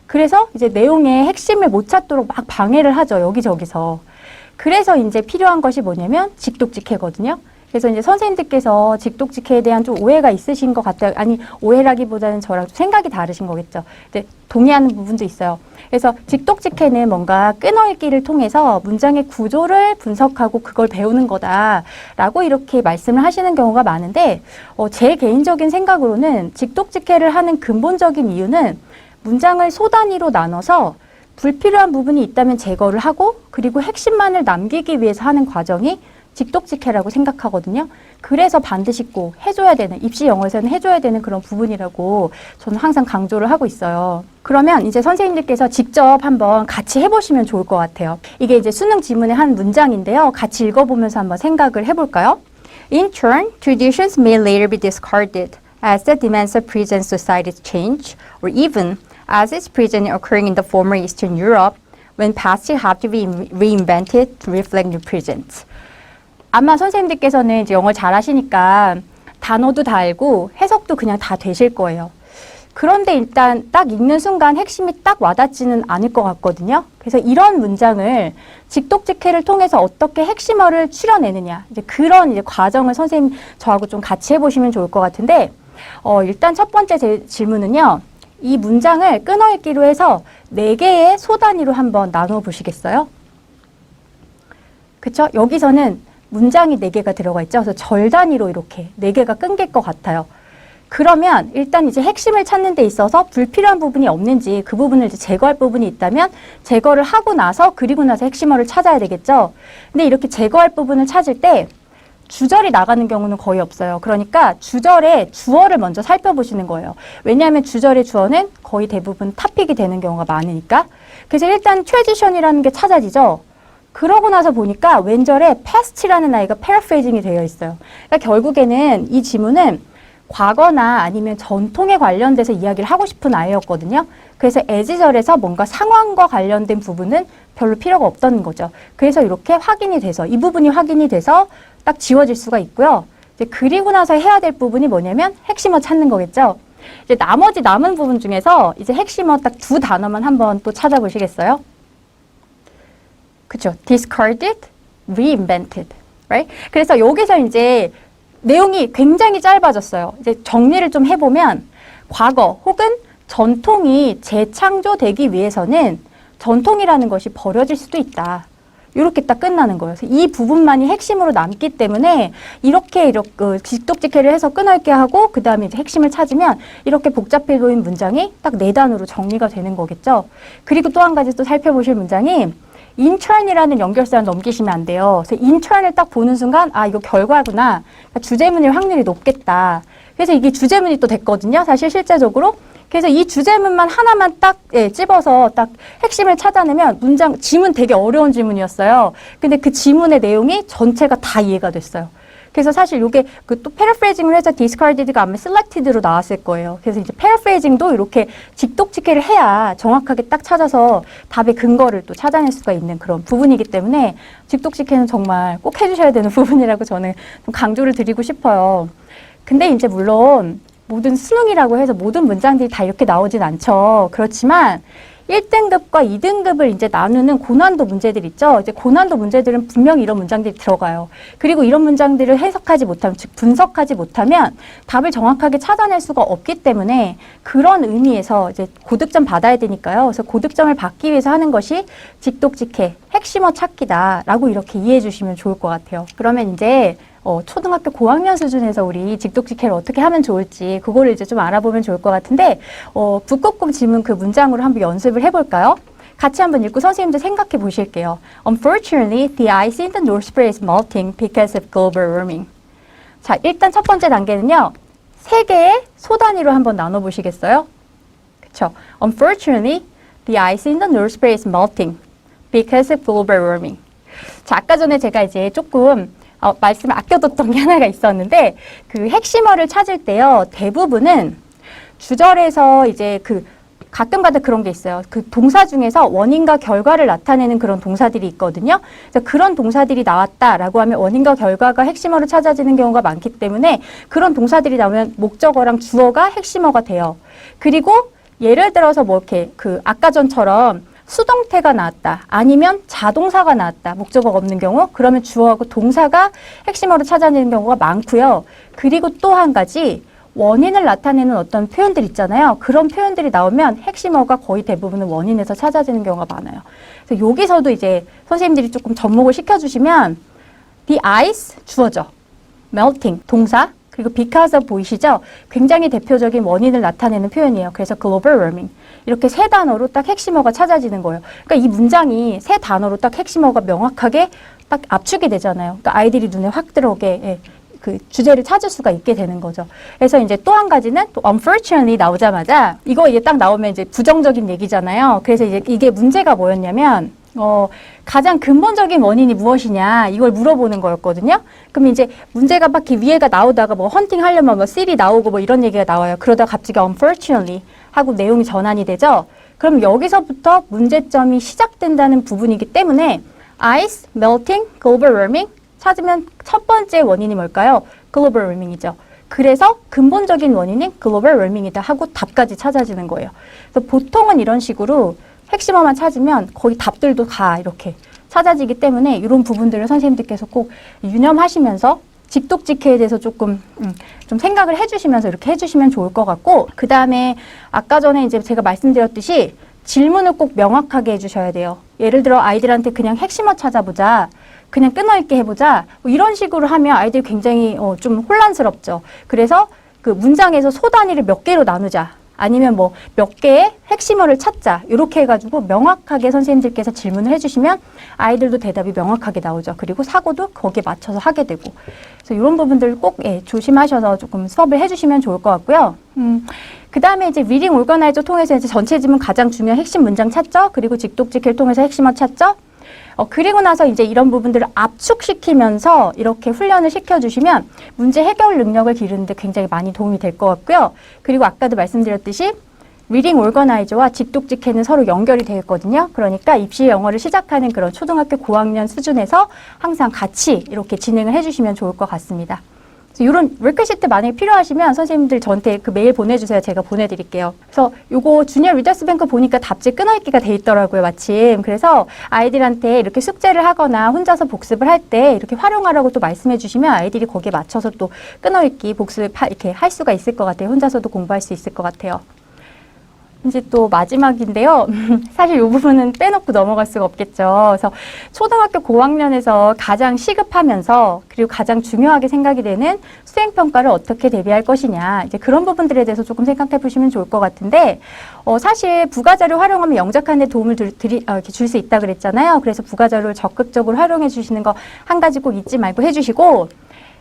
그래서 이제 내용의 핵심을 못 찾도록 막 방해를 하죠. 여기저기서. 그래서 이제 필요한 것이 뭐냐면 직독직해거든요. 그래서 이제 선생님들께서 직독직해에 대한 좀 오해가 있으신 것 같아요. 아니, 오해라기보다는 저랑 좀 생각이 다르신 거겠죠. 근데 동의하는 부분도 있어요. 그래서 직독직해는 뭔가 끈어읽기를 통해서 문장의 구조를 분석하고 그걸 배우는 거다라고 이렇게 말씀을 하시는 경우가 많은데 제 개인적인 생각으로는 직독직해를 하는 근본적인 이유는 문장을 소단위로 나눠서 불필요한 부분이 있다면 제거를 하고 그리고 핵심만을 남기기 위해서 하는 과정이 직독직해라고 생각하거든요. 그래서 반드시 꼭 해줘야 되는, 입시 영어에서는 해줘야 되는 그런 부분이라고 저는 항상 강조를 하고 있어요. 그러면 이제 선생님들께서 직접 한번 같이 해보시면 좋을 것 같아요. 이게 이제 수능 지문의 한 문장인데요. 같이 읽어보면서 한번 생각을 해볼까요? In turn, traditions may later be discarded as the demands of present societies change, or even as is presently occurring in the former Eastern Europe, when past have to be reinvented to reflect new present. 아마 선생님들께서는 이제 영어를 잘 하시니까 단어도 다 알고 해석도 그냥 다 되실 거예요. 그런데 일단 딱 읽는 순간 핵심이 딱 와닿지는 않을 것 같거든요. 그래서 이런 문장을 직독직해를 통해서 어떻게 핵심어를 추려내느냐. 이제 그런 이제 과정을 선생님 저하고 좀 같이 해보시면 좋을 것 같은데, 일단 첫 번째 제 질문은요. 이 문장을 끊어읽기로 해서 4개의 소단위로 한번 나눠 보시겠어요? 그쵸? 여기서는 문장이 4개가 들어가 있죠. 그래서 절 단위로 이렇게 4개가 끊길 것 같아요. 그러면 일단 이제 핵심을 찾는 데 있어서 불필요한 부분이 없는지 그 부분을 이제 제거할 부분이 있다면 제거를 하고 나서 그리고 나서 핵심어를 찾아야 되겠죠. 근데 이렇게 제거할 부분을 찾을 때 주절이 나가는 경우는 거의 없어요. 그러니까 주절의 주어를 먼저 살펴보시는 거예요. 왜냐하면 주절의 주어는 거의 대부분 탑픽이 되는 경우가 많으니까. 그래서 일단 트랜지션이라는 게 찾아지죠. 그러고 나서 보니까 왼절에 past라는 아이가 패러프레이징이 되어 있어요. 그러니까 결국에는 이 지문은 과거나 아니면 전통에 관련돼서 이야기를 하고 싶은 아이였거든요. 그래서 as절에서 뭔가 상황과 관련된 부분은 별로 필요가 없다는 거죠. 그래서 이렇게 확인이 돼서 이 부분이 확인이 돼서 딱 지워질 수가 있고요. 이제 그리고 나서 해야 될 부분이 뭐냐면 핵심어 찾는 거겠죠. 이제 나머지 남은 부분 중에서 이제 핵심어 딱 두 단어만 한번 또 찾아보시겠어요? 그쵸? discarded, reinvented, right? 그래서 여기서 이제 내용이 굉장히 짧아졌어요. 이제 정리를 좀 해보면 과거 혹은 전통이 재창조되기 위해서는 전통이라는 것이 버려질 수도 있다. 이렇게 딱 끝나는 거예요. 그래서 이 부분만이 핵심으로 남기 때문에 이렇게 직독직해를 해서 끊을게 하고 그 다음에 이제 핵심을 찾으면 이렇게 복잡해 보이는 문장이 딱 4단으로 정리가 되는 거겠죠. 그리고 또 한 가지 또 살펴보실 문장이 intern이라는 연결사를 넘기시면 안 돼요. 그래서 intern을 딱 보는 순간 아 이거 결과구나. 그러니까 주제문일 확률이 높겠다. 그래서 이게 주제문이 또 됐거든요. 사실 실제적으로. 그래서 이 주제문만 하나만 딱 찝어서 딱 핵심을 찾아내면 지문 되게 어려운 지문이었어요. 근데 그 지문의 내용이 전체가 다 이해가 됐어요. 그래서 사실 이게 또 패러프레이징을 해서 discarded가 아마 selected로 나왔을 거예요. 그래서 이제 패러프레이징도 이렇게 직독직해를 해야 정확하게 딱 찾아서 답의 근거를 또 찾아낼 수가 있는 그런 부분이기 때문에 직독직해는 정말 꼭 해주셔야 되는 부분이라고 저는 좀 강조를 드리고 싶어요. 근데 이제 물론 모든 수능이라고 해서 모든 문장들이 다 이렇게 나오진 않죠. 그렇지만 1등급과 2등급을 이제 나누는 고난도 문제들 있죠. 이제 고난도 문제들은 분명히 이런 문장들이 들어가요. 그리고 이런 문장들을 해석하지 못하면, 즉 분석하지 못하면 답을 정확하게 찾아낼 수가 없기 때문에 그런 의미에서 이제 고득점 받아야 되니까요. 그래서 고득점을 받기 위해서 하는 것이 직독직해, 핵심어 찾기다라고 이렇게 이해해 주시면 좋을 것 같아요. 그러면 이제 초등학교 고학년 수준에서 우리 직독직해를 어떻게 하면 좋을지 그거를 이제 좀 알아보면 좋을 것 같은데 북극곰 지문 그 문장으로 한번 연습을 해볼까요? 같이 한번 읽고 선생님들 생각해 보실게요. Unfortunately, the ice in the North Pole is melting because of global warming. 자, 일단 첫 번째 단계는요. 세 개의 소 단위로 한번 나눠 보시겠어요? 그쵸? Unfortunately, the ice in the North Pole is melting because of global warming. 자, 아까 전에 제가 이제 조금 말씀을 아껴뒀던 게 하나가 있었는데 그 핵심어를 찾을 때요 대부분은 주절에서 이제 가끔가다 그런 게 있어요. 그 동사 중에서 원인과 결과를 나타내는 그런 동사들이 있거든요. 그래서 그런 동사들이 나왔다라고 하면 원인과 결과가 핵심어로 찾아지는 경우가 많기 때문에 그런 동사들이 나오면 목적어랑 주어가 핵심어가 돼요. 그리고 예를 들어서 뭐 이렇게 아까 전처럼 수동태가 나왔다. 아니면 자동사가 나왔다. 목적어가 없는 경우. 그러면 주어하고 동사가 핵심어로 찾아내는 경우가 많고요. 그리고 또 한 가지 원인을 나타내는 어떤 표현들 있잖아요. 그런 표현들이 나오면 핵심어가 거의 대부분은 원인에서 찾아지는 경우가 많아요. 그래서 여기서도 이제 선생님들이 조금 접목을 시켜주시면 the ice 주어죠. melting 동사. 그리고 because of 보이시죠? 굉장히 대표적인 원인을 나타내는 표현이에요. 그래서 global warming. 이렇게 세 단어로 딱 핵심어가 찾아지는 거예요. 그러니까 이 문장이 세 단어로 딱 핵심어가 명확하게 딱 압축이 되잖아요. 그러니까 아이들이 눈에 확 들어오게 그 주제를 찾을 수가 있게 되는 거죠. 그래서 이제 또 한 가지는 또 unfortunately 나오자마자 이거 이제 딱 나오면 이제 부정적인 얘기잖아요. 그래서 이제 이게 문제가 뭐였냐면 가장 근본적인 원인이 무엇이냐 이걸 물어보는 거였거든요. 그럼 이제 문제가 막 위에가 나오다가 뭐 헌팅 하려면 뭐 씰이 나오고 뭐 이런 얘기가 나와요. 그러다가 갑자기 unfortunately 하고 내용이 전환이 되죠. 그럼 여기서부터 문제점이 시작된다는 부분이기 때문에 ice, melting, global warming 찾으면 첫 번째 원인이 뭘까요? global warming이죠. 그래서 근본적인 원인은 global warming이다 하고 답까지 찾아지는 거예요. 그래서 보통은 이런 식으로 핵심어만 찾으면 거의 답들도 다 이렇게 찾아지기 때문에 이런 부분들을 선생님들께서 꼭 유념하시면서 직독직해에 대해서 조금 좀 생각을 해주시면서 이렇게 해주시면 좋을 것 같고 그 다음에 아까 전에 이제 제가 말씀드렸듯이 질문을 꼭 명확하게 해주셔야 돼요. 예를 들어 아이들한테 그냥 핵심어 찾아보자. 그냥 끊어읽기 해보자. 뭐 이런 식으로 하면 아이들이 굉장히 좀 혼란스럽죠. 그래서 그 문장에서 소 단위를 몇 개로 나누자. 아니면 뭐 몇 개의 핵심어를 찾자. 이렇게 해가지고 명확하게 선생님들께서 질문을 해주시면 아이들도 대답이 명확하게 나오죠. 그리고 사고도 거기에 맞춰서 하게 되고. 그래서 이런 부분들 꼭 조심하셔서 조금 수업을 해주시면 좋을 것 같고요. 그 다음에 이제 리딩 오거나이저 통해서 이제 전체 지문 가장 중요한 핵심 문장 찾죠. 그리고 직독직해를 통해서 핵심어 찾죠. 그리고 나서 이제 이런 부분들을 압축시키면서 이렇게 훈련을 시켜주시면 문제 해결 능력을 기르는데 굉장히 많이 도움이 될 것 같고요. 그리고 아까도 말씀드렸듯이 리딩 오거나이저와 직독직해는 서로 연결이 되어 있거든요. 그러니까 입시 영어를 시작하는 그런 초등학교 고학년 수준에서 항상 같이 이렇게 진행을 해주시면 좋을 것 같습니다. 이런 워크시트 만약에 필요하시면 선생님들 저한테 그 메일 보내주세요. 제가 보내드릴게요. 그래서 요거 주니어 리더스 뱅크 보니까 답지 끊어읽기가 돼 있더라고요, 마침. 그래서 아이들한테 이렇게 숙제를 하거나 혼자서 복습을 할 때 이렇게 활용하라고 또 말씀해 주시면 아이들이 거기에 맞춰서 또 끊어읽기, 복습 이렇게 할 수가 있을 것 같아요. 혼자서도 공부할 수 있을 것 같아요. 이제 또 마지막인데요. 사실 이 부분은 빼놓고 넘어갈 수가 없겠죠. 그래서 초등학교 고학년에서 가장 시급하면서 그리고 가장 중요하게 생각이 되는 수행평가를 어떻게 대비할 것이냐. 이제 그런 부분들에 대해서 조금 생각해 보시면 좋을 것 같은데, 사실 부가자료 활용하면 영작하는 데 도움을 줄 수 있다 그랬잖아요. 그래서 부가자료를 적극적으로 활용해 주시는 거 한 가지 꼭 잊지 말고 해주시고,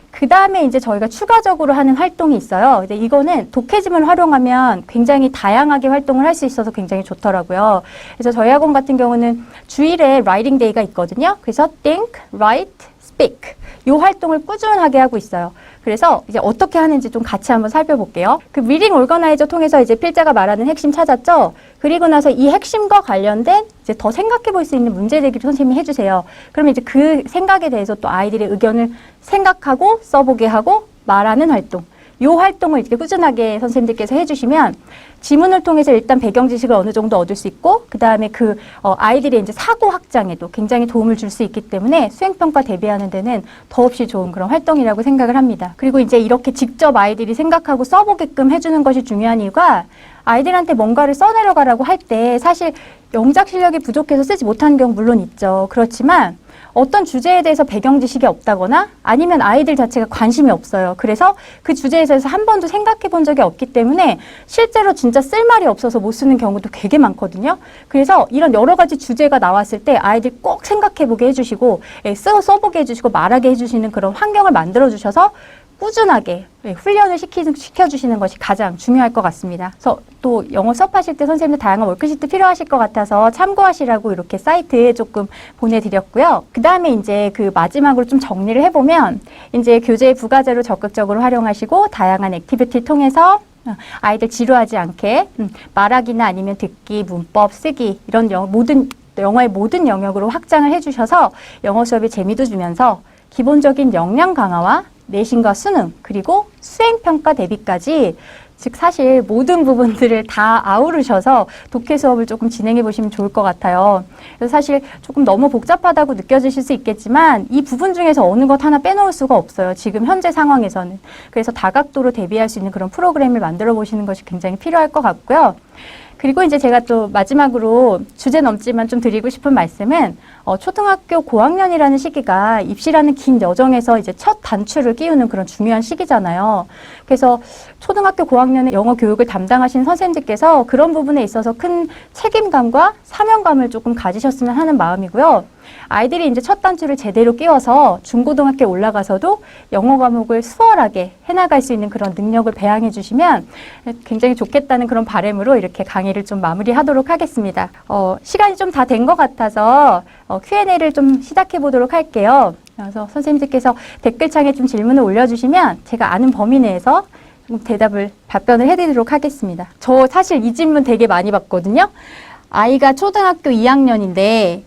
그 다음에 이제 저희가 추가적으로 하는 활동이 있어요. 근데 이거는 독해짐을 활용하면 굉장히 다양하게 활동을 할 수 있어서 굉장히 좋더라고요. 그래서 저희 학원 같은 경우는 주일에 라이팅 데이가 있거든요. 그래서 think, write, speak 이 활동을 꾸준하게 하고 있어요. 그래서 이제 어떻게 하는지 좀 같이 한번 살펴볼게요. 그 리딩 오거나이저 통해서 이제 필자가 말하는 핵심 찾았죠? 그리고 나서 이 핵심과 관련된 이제 더 생각해 볼 수 있는 문제 제기를 선생님이 해주세요. 그러면 이제 그 생각에 대해서 또 아이들의 의견을 생각하고 써보게 하고 말하는 활동. 이 활동을 이렇게 꾸준하게 선생님들께서 해주시면 지문을 통해서 일단 배경 지식을 어느 정도 얻을 수 있고 그 다음에 그 아이들의 이제 사고 확장에도 굉장히 도움을 줄 수 있기 때문에 수행평가 대비하는 데는 더없이 좋은 그런 활동이라고 생각을 합니다. 그리고 이제 이렇게 직접 아이들이 생각하고 써보게끔 해주는 것이 중요한 이유가 아이들한테 뭔가를 써내려가라고 할 때 사실 영작 실력이 부족해서 쓰지 못하는 경우 물론 있죠. 그렇지만 어떤 주제에 대해서 배경 지식이 없다거나 아니면 아이들 자체가 관심이 없어요. 그래서 그 주제에 대해서 한 번도 생각해 본 적이 없기 때문에 실제로 진짜 쓸 말이 없어서 못 쓰는 경우도 되게 많거든요. 그래서 이런 여러 가지 주제가 나왔을 때 아이들 꼭 생각해 보게 해주시고 써보게 해주시고 말하게 해주시는 그런 환경을 만들어 주셔서 꾸준하게 훈련을 시켜주시는 것이 가장 중요할 것 같습니다. 그래서 또 영어 수업하실 때 선생님들 다양한 워크시트 필요하실 것 같아서 참고하시라고 이렇게 사이트에 조금 보내드렸고요. 그 다음에 이제 그 마지막으로 좀 정리를 해보면 이제 교재의 부가자료 적극적으로 활용하시고 다양한 액티비티를 통해서 아이들 지루하지 않게 말하기나 아니면 듣기, 문법, 쓰기 이런 영어의 모든 영역으로 확장을 해주셔서 영어 수업에 재미도 주면서 기본적인 역량 강화와 내신과 수능, 그리고 수행평가 대비까지 즉 사실 모든 부분들을 다 아우르셔서 독해 수업을 조금 진행해 보시면 좋을 것 같아요. 그래서 사실 조금 너무 복잡하다고 느껴지실 수 있겠지만 이 부분 중에서 어느 것 하나 빼놓을 수가 없어요. 지금 현재 상황에서는. 그래서 다각도로 대비할 수 있는 그런 프로그램을 만들어 보시는 것이 굉장히 필요할 것 같고요. 그리고 이제 제가 또 마지막으로 주제 넘지만 좀 드리고 싶은 말씀은 초등학교 고학년이라는 시기가 입시라는 긴 여정에서 이제 첫 단추를 끼우는 그런 중요한 시기잖아요. 그래서 초등학교 고학년의 영어 교육을 담당하신 선생님들께서 그런 부분에 있어서 큰 책임감과 사명감을 조금 가지셨으면 하는 마음이고요. 아이들이 이제 첫 단추를 제대로 끼워서 중고등학교에 올라가서도 영어 과목을 수월하게 해나갈 수 있는 그런 능력을 배양해 주시면 굉장히 좋겠다는 그런 바람으로 이렇게 강의를 좀 마무리하도록 하겠습니다. 시간이 좀 다 된 것 같아서 Q&A를 좀 시작해 보도록 할게요. 그래서 선생님들께서 댓글창에 좀 질문을 올려주시면 제가 아는 범위 내에서 답변을 해드리도록 하겠습니다. 저 사실 이 질문 되게 많이 받거든요. 아이가 초등학교 2학년인데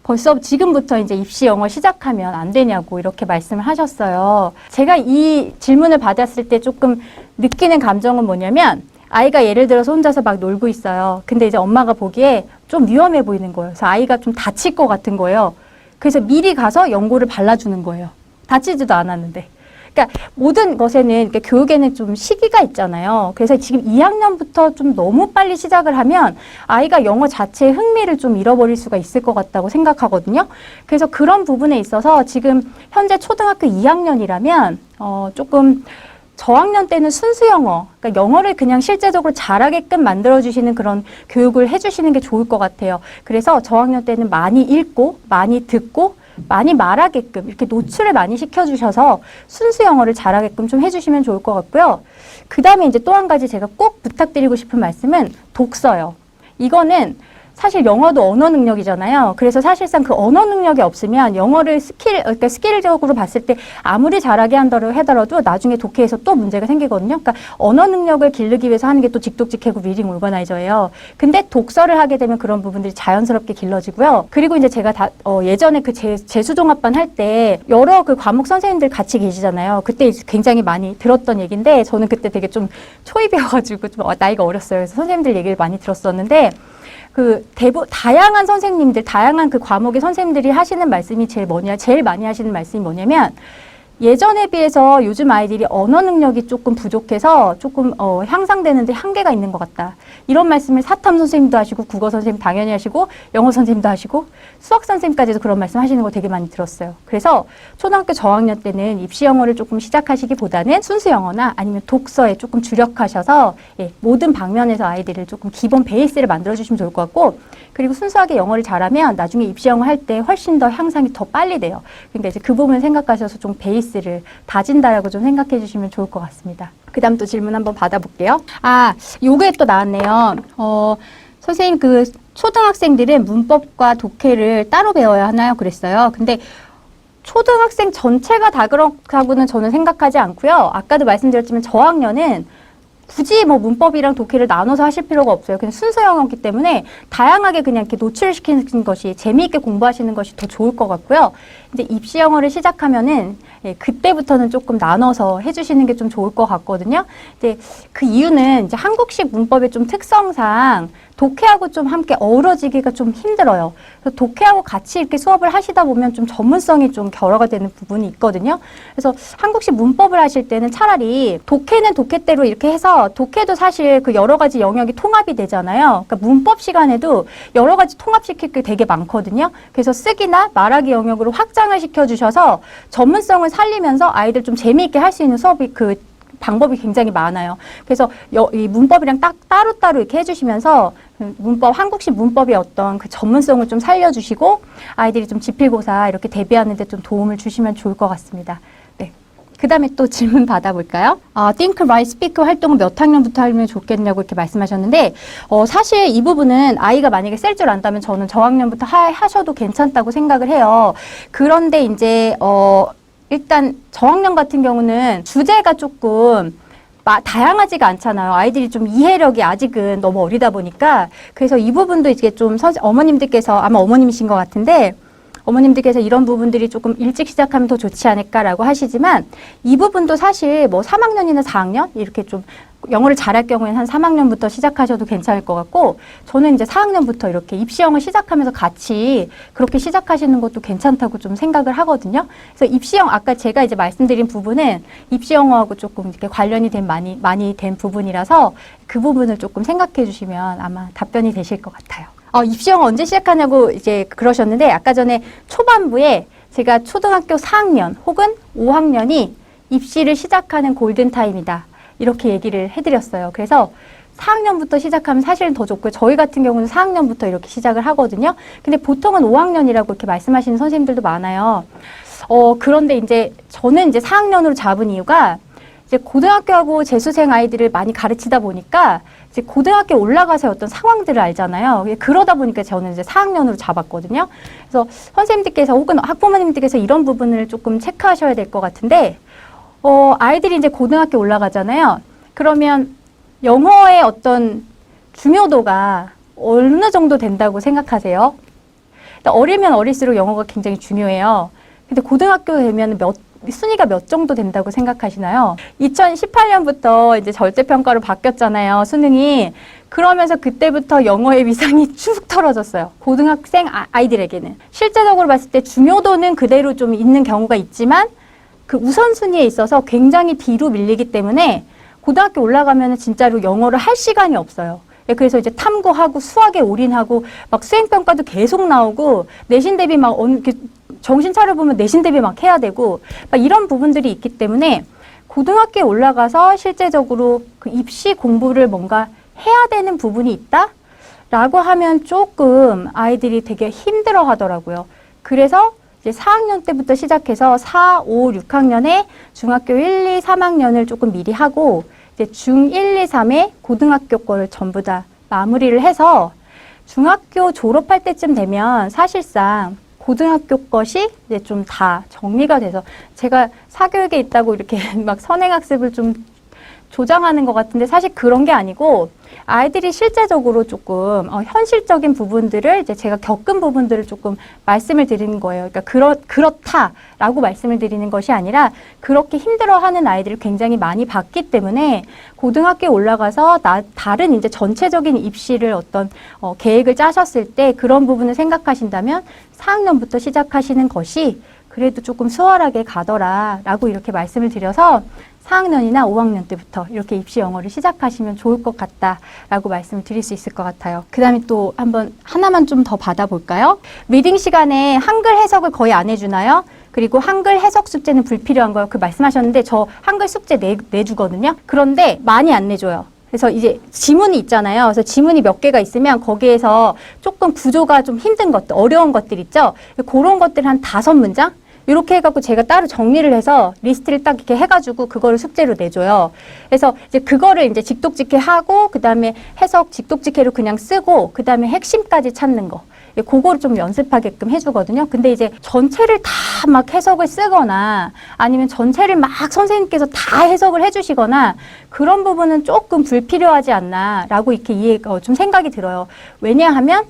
벌써 지금부터 이제 입시 영어 시작하면 안 되냐고 이렇게 말씀을 하셨어요. 제가 이 질문을 받았을 때 조금 느끼는 감정은 뭐냐면 아이가 예를 들어서 혼자서 막 놀고 있어요. 근데 이제 엄마가 보기에 좀 위험해 보이는 거예요. 그래서 아이가 좀 다칠 것 같은 거예요. 그래서 미리 가서 연고를 발라주는 거예요. 다치지도 않았는데. 그러니까 모든 것에는 교육에는 좀 시기가 있잖아요. 그래서 지금 2학년부터 좀 너무 빨리 시작을 하면 아이가 영어 자체의 흥미를 좀 잃어버릴 수가 있을 것 같다고 생각하거든요. 그래서 그런 부분에 있어서 지금 현재 초등학교 2학년이라면 조금 저학년 때는 순수 영어, 그러니까 영어를 그냥 실제적으로 잘하게끔 만들어주시는 그런 교육을 해주시는 게 좋을 것 같아요. 그래서 저학년 때는 많이 읽고, 많이 듣고, 많이 말하게끔 이렇게 노출을 많이 시켜주셔서 순수 영어를 잘하게끔 좀 해주시면 좋을 것 같고요. 그 다음에 이제 또 한 가지 제가 꼭 부탁드리고 싶은 말씀은 독서요. 이거는 사실 영어도 언어 능력이잖아요. 그래서 사실상 그 언어 능력이 없으면 영어를 그러니까 스킬적으로 봤을 때 아무리 잘하게 한다고 하더라도 나중에 독해에서 또 문제가 생기거든요. 그러니까 언어 능력을 기르기 위해서 하는 게 또 직독직해고 리딩 오거나이저예요. 근데 독서를 하게 되면 그런 부분들이 자연스럽게 길러지고요. 그리고 이제 제가 예전에 그 재수종합반 할 때 여러 그 과목 선생님들 같이 계시잖아요. 그때 굉장히 많이 들었던 얘기인데 저는 그때 되게 좀 초입이어가지고 좀 나이가 어렸어요. 그래서 선생님들 얘기를 많이 들었었는데 다양한 선생님들, 다양한 그 과목의 선생님들이 하시는 말씀이 제일 많이 하시는 말씀이 뭐냐면, 예전에 비해서 요즘 아이들이 언어 능력이 조금 부족해서 조금 향상되는데 한계가 있는 것 같다. 이런 말씀을 사탐 선생님도 하시고, 국어 선생님 당연히 하시고, 영어 선생님도 하시고, 수학 선생님까지도 그런 말씀 하시는 거 되게 많이 들었어요. 그래서 초등학교 저학년 때는 입시 영어를 조금 시작하시기보다는 순수 영어나 아니면 독서에 조금 주력하셔서 모든 방면에서 아이들을 조금 기본 베이스를 만들어주시면 좋을 것 같고, 그리고 순수하게 영어를 잘하면 나중에 입시 영어 할 때 훨씬 더 향상이 더 빨리 돼요. 그러니까 이제 그 부분 생각하셔서 좀 베이스를 다진다라고 좀 생각해 주시면 좋을 것 같습니다. 그 다음 또 질문 한번 받아볼게요. 요게 또 나왔네요. 선생님 그 초등학생들은 문법과 독해를 따로 배워야 하나요? 그랬어요. 근데 초등학생 전체가 다 그렇다고는 저는 생각하지 않고요. 아까도 말씀드렸지만 저학년은 굳이 뭐 문법이랑 독해를 나눠서 하실 필요가 없어요. 그냥 순수 영어이기 때문에 다양하게 그냥 이렇게 노출시키는 것이 재미있게 공부하시는 것이 더 좋을 것 같고요. 이제 입시 영어를 시작하면은 그때부터는 조금 나눠서 해주시는 게 좀 좋을 것 같거든요. 이제 그 이유는 이제 한국식 문법의 좀 특성상 독해하고 좀 함께 어우러지기가 좀 힘들어요. 그래서 독해하고 같이 이렇게 수업을 하시다 보면 좀 전문성이 좀 결여가 되는 부분이 있거든요. 그래서 한국식 문법을 하실 때는 차라리 독해는 독해대로 이렇게 해서 독해도 사실 그 여러 가지 영역이 통합이 되잖아요. 그러니까 문법 시간에도 여러 가지 통합시킬 게 되게 많거든요. 그래서 쓰기나 말하기 영역으로 확장을 시켜주셔서 전문성을 살리면서 아이들 좀 재미있게 할 수 있는 수업이 방법이 굉장히 많아요. 그래서 이 문법이랑 따로따로 이렇게 해주시면서 한국식 문법의 어떤 그 전문성을 좀 살려주시고 아이들이 좀 지필고사 이렇게 대비하는 데 좀 도움을 주시면 좋을 것 같습니다. 네. 그 다음에 또 질문 받아볼까요? Think, Write, Speak 활동은 몇 학년부터 하면 좋겠냐고 이렇게 말씀하셨는데 사실 이 부분은 아이가 만약에 쓸 줄 안다면 저는 저학년부터 하셔도 괜찮다고 생각을 해요. 그런데 이제 일단 저학년 같은 경우는 주제가 조금 다양하지가 않잖아요. 아이들이 좀 이해력이 아직은 너무 어리다 보니까 그래서 이 부분도 이제 좀 어머님들께서 아마 어머님이신 것 같은데 어머님들께서 이런 부분들이 조금 일찍 시작하면 더 좋지 않을까라고 하시지만 이 부분도 사실 뭐 3학년이나 4학년 이렇게 좀 영어를 잘할 경우에는 한 3학년부터 시작하셔도 괜찮을 것 같고 저는 이제 4학년부터 이렇게 입시영어 시작하면서 같이 그렇게 시작하시는 것도 괜찮다고 좀 생각을 하거든요. 그래서 입시영어 아까 제가 이제 말씀드린 부분은 입시영어하고 조금 이렇게 관련이 많이 된 부분이라서 그 부분을 조금 생각해 주시면 아마 답변이 되실 것 같아요. 입시영어 언제 시작하냐고 이제 그러셨는데 아까 전에 초반부에 제가 초등학교 4학년 혹은 5학년이 입시를 시작하는 골든타임이다. 이렇게 얘기를 해드렸어요. 그래서 4학년부터 시작하면 사실은 더 좋고요. 저희 같은 경우는 4학년부터 이렇게 시작을 하거든요. 근데 보통은 5학년이라고 이렇게 말씀하시는 선생님들도 많아요. 그런데 이제 저는 이제 4학년으로 잡은 이유가 이제 고등학교하고 재수생 아이들을 많이 가르치다 보니까 이제 고등학교 올라가서 어떤 상황들을 알잖아요. 그러다 보니까 저는 이제 4학년으로 잡았거든요. 그래서 선생님들께서 혹은 학부모님들께서 이런 부분을 조금 체크하셔야 될 것 같은데 아이들이 이제 고등학교 올라가잖아요. 그러면 영어의 어떤 중요도가 어느 정도 된다고 생각하세요? 어리면 어릴수록 영어가 굉장히 중요해요. 근데 고등학교 되면 순위가 몇 정도 된다고 생각하시나요? 2018년부터 이제 절대평가로 바뀌었잖아요. 수능이. 그러면서 그때부터 영어의 위상이 쭉 떨어졌어요. 고등학생 아이들에게는. 실제적으로 봤을 때 중요도는 그대로 좀 있는 경우가 있지만 그 우선순위에 있어서 굉장히 뒤로 밀리기 때문에 고등학교 올라가면 진짜로 영어를 할 시간이 없어요. 그래서 이제 탐구하고 수학에 올인하고 막 수행평가도 계속 나오고 내신 대비 정신 차려보면 내신 대비 막 해야 되고 막 이런 부분들이 있기 때문에 고등학교에 올라가서 실제적으로 그 입시 공부를 뭔가 해야 되는 부분이 있다? 라고 하면 조금 아이들이 되게 힘들어 하더라고요. 그래서 이제 4학년 때부터 시작해서 4, 5, 6학년에 중학교 1, 2, 3학년을 조금 미리 하고 이제 중1, 2, 3에 고등학교 거를 전부 다 마무리를 해서 중학교 졸업할 때쯤 되면 사실상 고등학교 것이 이제 좀 다 정리가 돼서 제가 사교육에 있다고 이렇게 막 선행학습을 좀 조장하는 것 같은데 사실 그런 게 아니고 아이들이 실제적으로 조금 현실적인 부분들을 이제 제가 겪은 부분들을 조금 말씀을 드리는 거예요. 그러니까 그렇다라고 말씀을 드리는 것이 아니라 그렇게 힘들어하는 아이들을 굉장히 많이 봤기 때문에 고등학교에 올라가서 다른 이제 전체적인 입시를 어떤 계획을 짜셨을 때 그런 부분을 생각하신다면 4학년부터 시작하시는 것이 그래도 조금 수월하게 가더라라고 이렇게 말씀을 드려서 4학년이나 5학년 때부터 이렇게 입시 영어를 시작하시면 좋을 것 같다라고 말씀을 드릴 수 있을 것 같아요. 그 다음에 또 한번 하나만 좀 더 받아볼까요? 리딩 시간에 한글 해석을 거의 안 해주나요? 그리고 한글 해석 숙제는 불필요한 거요. 그 말씀하셨는데 저 한글 숙제 내주거든요. 그런데 많이 안 내줘요. 그래서 이제 지문이 있잖아요. 그래서 지문이 몇 개가 있으면 거기에서 조금 구조가 좀 힘든 것들, 어려운 것들 있죠. 그런 것들 한 5문장? 이렇게 해갖고 제가 따로 정리를 해서 리스트를 딱 이렇게 해가지고 그거를 숙제로 내줘요. 그래서 이제 그거를 이제 직독직해 하고, 그 다음에 해석 직독직해로 그냥 쓰고, 그 다음에 핵심까지 찾는 거. 그거를 좀 연습하게끔 해주거든요. 근데 이제 전체를 다 막 해석을 쓰거나 아니면 전체를 막 선생님께서 다 해석을 해주시거나 그런 부분은 조금 불필요하지 않나라고 이렇게 좀 생각이 들어요. 왜냐하면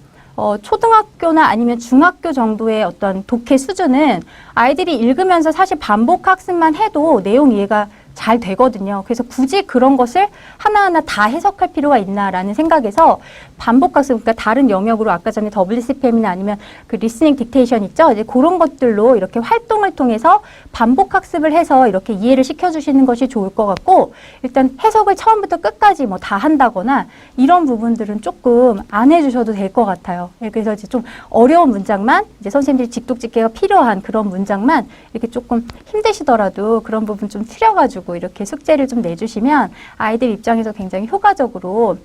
초등학교나 아니면 중학교 정도의 어떤 독해 수준은 아이들이 읽으면서 사실 반복 학습만 해도 내용 이해가 잘 되거든요. 그래서 굳이 그런 것을 하나하나 다 해석할 필요가 있나라는 생각에서 반복 학습, 그러니까 다른 영역으로 아까 전에 WCPM이나 아니면 그 리스닝 딕테이션 있죠? 이제 그런 것들로 이렇게 활동을 통해서 반복 학습을 해서 이렇게 이해를 시켜주시는 것이 좋을 것 같고, 일단 해석을 처음부터 끝까지 뭐 다 한다거나 이런 부분들은 조금 안 해주셔도 될 것 같아요. 그래서 이제 좀 어려운 문장만, 이제 선생님들이 직독직해가 필요한 그런 문장만 이렇게 조금 힘드시더라도 그런 부분 좀 추려가지고 이렇게 숙제를 좀 내주시면 아이들 입장에서 굉장히 효과적으로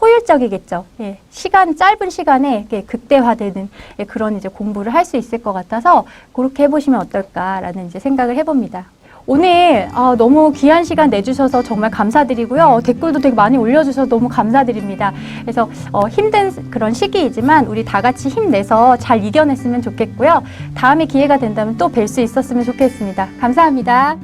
효율적이겠죠. 예, 짧은 시간에 극대화되는 그런 이제 공부를 할 수 있을 것 같아서 그렇게 해보시면 어떨까라는 이제 생각을 해봅니다. 오늘 너무 귀한 시간 내주셔서 정말 감사드리고요. 댓글도 되게 많이 올려주셔서 너무 감사드립니다. 그래서 힘든 그런 시기이지만 우리 다 같이 힘내서 잘 이겨냈으면 좋겠고요. 다음에 기회가 된다면 또 뵐 수 있었으면 좋겠습니다. 감사합니다.